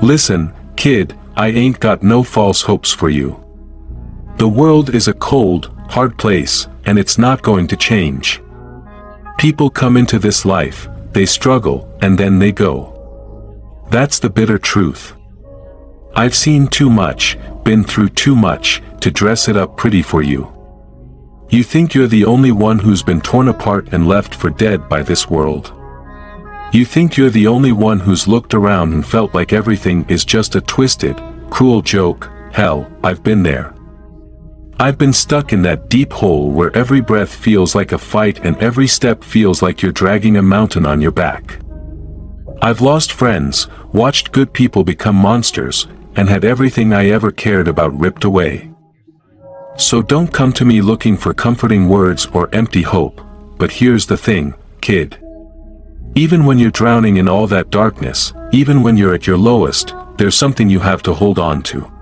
Listen, kid, I ain't got no false hopes for you. The world is a cold, hard place, and it's not going to change. People come into this life, they struggle, and then they go. That's the bitter truth. I've seen too much, been through too much, to dress it up pretty for you. You think you're the only one who's been torn apart and left for dead by this world. You think you're the only one who's looked around and felt like everything is just a twisted, cruel joke. Hell, I've been there. I've been stuck in that deep hole where every breath feels like a fight and every step feels like you're dragging a mountain on your back. I've lost friends, watched good people become monsters, and had everything I ever cared about ripped away. So don't come to me looking for comforting words or empty hope, but here's the thing, kid. Even when you're drowning in all that darkness, even when you're at your lowest, there's something you have to hold on to.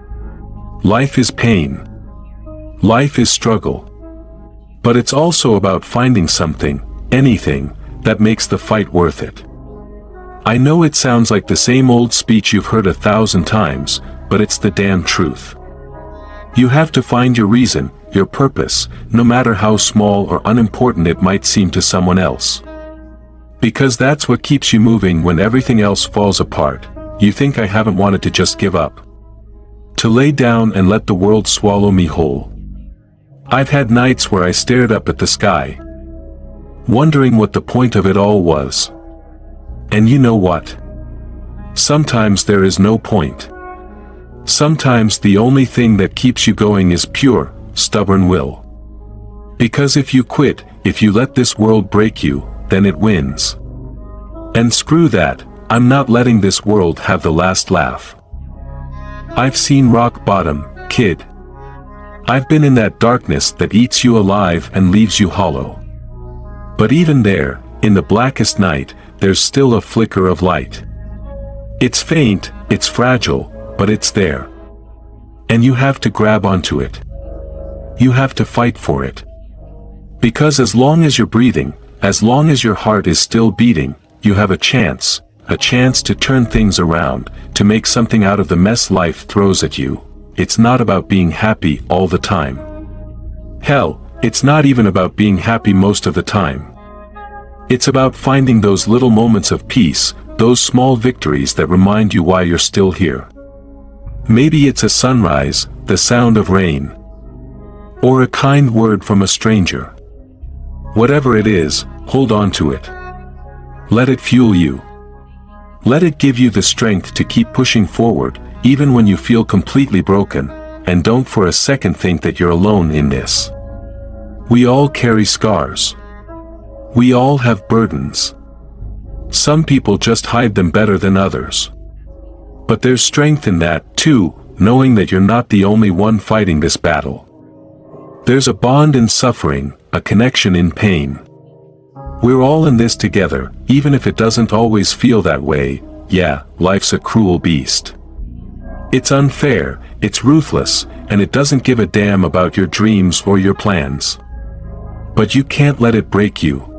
Life is pain. Life is struggle. But it's also about finding something, anything, that makes the fight worth it. I know it sounds like the same old speech you've heard 1,000 times, but it's the damn truth. You have to find your reason, your purpose, no matter how small or unimportant it might seem to someone else. Because that's what keeps you moving when everything else falls apart. You think I haven't wanted to just give up? To lay down and let the world swallow me whole. I've had nights where I stared up at the sky, wondering what the point of it all was. And you know what? Sometimes there is no point. Sometimes the only thing that keeps you going is pure, stubborn will. Because if you quit, if you let this world break you, then it wins. And screw that, I'm not letting this world have the last laugh. I've seen rock bottom, kid. I've been in that darkness that eats you alive and leaves you hollow. But even there, in the blackest night, there's still a flicker of light. It's faint, it's fragile, but it's there. And you have to grab onto it. You have to fight for it. Because as long as you're breathing, as long as your heart is still beating, you have a chance to turn things around, to make something out of the mess life throws at you. It's not about being happy all the time. Hell, it's not even about being happy most of the time. It's about finding those little moments of peace, those small victories that remind you why you're still here. Maybe it's a sunrise, the sound of rain, or a kind word from a stranger. Whatever it is, hold on to it. Let it fuel you. Let it give you the strength to keep pushing forward, even when you feel completely broken, and don't for a second think that you're alone in this. We all carry scars. We all have burdens. Some people just hide them better than others. But there's strength in that, too, knowing that you're not the only one fighting this battle. There's a bond in suffering, a connection in pain. We're all in this together, even if it doesn't always feel that way. Yeah, life's a cruel beast. It's unfair, it's ruthless, and it doesn't give a damn about your dreams or your plans. But you can't let it break you.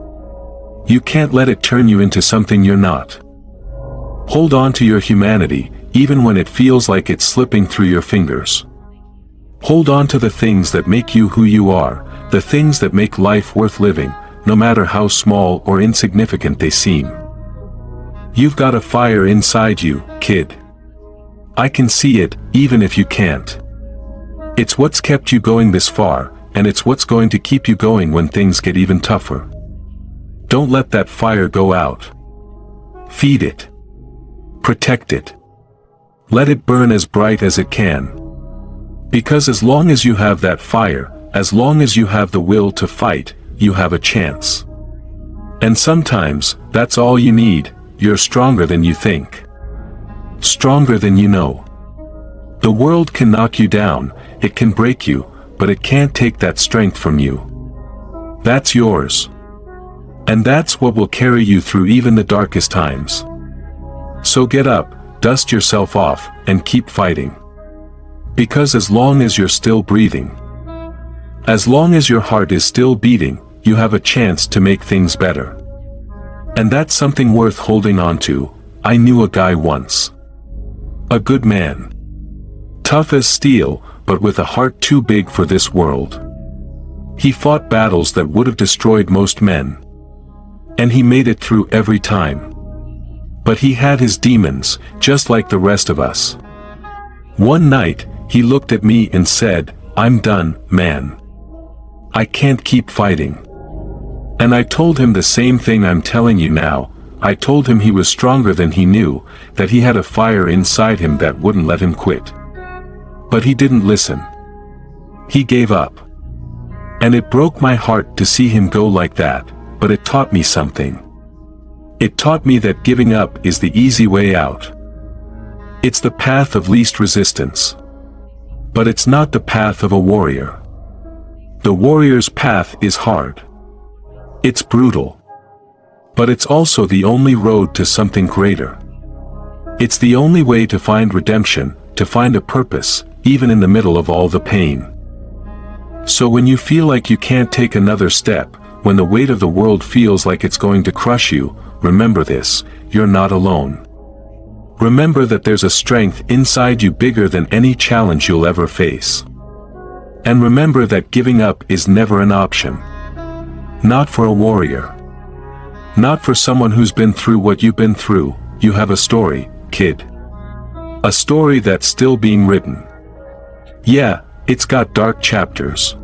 You can't let it turn you into something you're not. Hold on to your humanity, even when it feels like it's slipping through your fingers. Hold on to the things that make you who you are, the things that make life worth living, no matter how small or insignificant they seem. You've got a fire inside you, kid. I can see it, even if you can't. It's what's kept you going this far, and it's what's going to keep you going when things get even tougher. Don't let that fire go out. Feed it. Protect it. Let it burn as bright as it can. Because as long as you have that fire, as long as you have the will to fight, you have a chance. And sometimes, that's all you need. You're stronger than you think. Stronger than you know. The world can knock you down, it can break you, but it can't take that strength from you. That's yours. And that's what will carry you through even the darkest times. So get up, dust yourself off, and keep fighting. Because as long as you're still breathing, as long as your heart is still beating, you have a chance to make things better. And that's something worth holding on to. I knew a guy once. A good man. Tough as steel, but with a heart too big for this world. He fought battles that would have destroyed most men. And he made it through every time. But he had his demons, just like the rest of us. One night, he looked at me and said, "I'm done, man. I can't keep fighting." And I told him the same thing I'm telling you now. I told him he was stronger than he knew, that he had a fire inside him that wouldn't let him quit. But he didn't listen. He gave up. And it broke my heart to see him go like that, but it taught me something. It taught me that giving up is the easy way out. It's the path of least resistance. But it's not the path of a warrior. The warrior's path is hard. It's brutal. But it's also the only road to something greater. It's the only way to find redemption, to find a purpose, even in the middle of all the pain. So when you feel like you can't take another step, when the weight of the world feels like it's going to crush you, remember this: you're not alone. Remember that there's a strength inside you bigger than any challenge you'll ever face. And remember that giving up is never an option. Not for a warrior. Not for someone who's been through what you've been through. You have a story, kid. A story that's still being written. Yeah, it's got dark chapters.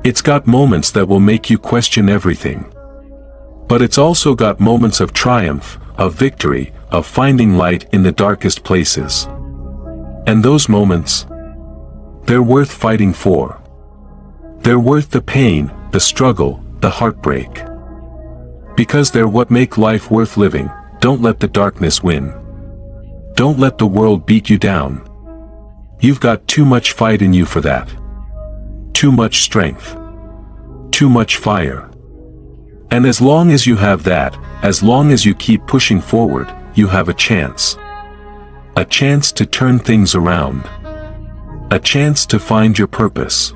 It's got moments that will make you question everything. But it's also got moments of triumph, of victory, of finding light in the darkest places. And those moments, they're worth fighting for. They're worth the pain, the struggle, the heartbreak. Because they're what make life worth living. Don't let the darkness win. Don't let the world beat you down. You've got too much fight in you for that. Too much strength. Too much fire. And as long as you have that, as long as you keep pushing forward, you have a chance. A chance to turn things around. A chance to find your purpose.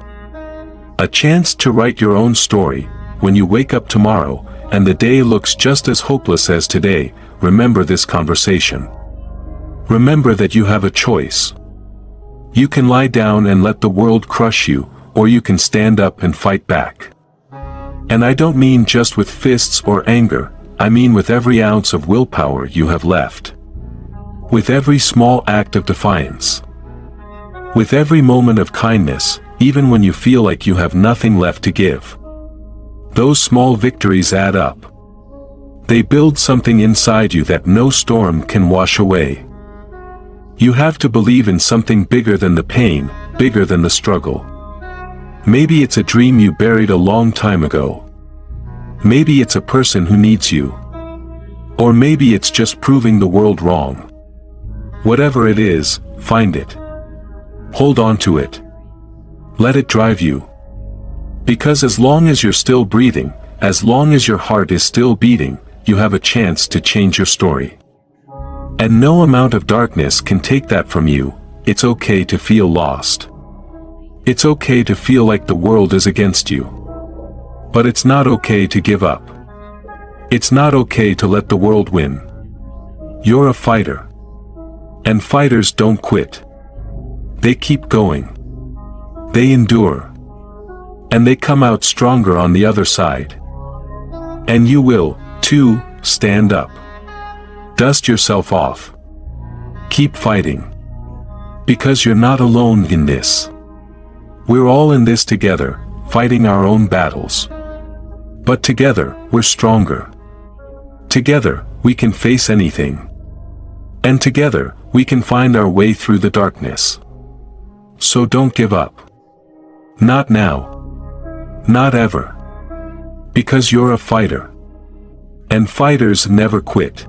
A chance to write your own story. When you wake up tomorrow, and the day looks just as hopeless as today, remember this conversation. Remember that you have a choice. You can lie down and let the world crush you, or you can stand up and fight back. And I don't mean just with fists or anger, I mean with every ounce of willpower you have left. With every small act of defiance. With every moment of kindness, even when you feel like you have nothing left to give. Those small victories add up. They build something inside you that no storm can wash away. You have to believe in something bigger than the pain, bigger than the struggle. Maybe it's a dream you buried a long time ago. Maybe it's a person who needs you. Or maybe it's just proving the world wrong. Whatever it is, find it. Hold on to it. Let it drive you. Because as long as you're still breathing, as long as your heart is still beating, you have a chance to change your story. And no amount of darkness can take that from you. It's okay to feel lost. It's okay to feel like the world is against you. But it's not okay to give up. It's not okay to let the world win. You're a fighter. And fighters don't quit. They keep going. They endure. And they come out stronger on the other side. And you will, too, stand up. Dust yourself off. Keep fighting. Because you're not alone in this. We're all in this together, fighting our own battles. But together, we're stronger. Together, we can face anything. And together, we can find our way through the darkness. So don't give up. Not now. Not ever. Because you're a fighter. And fighters never quit.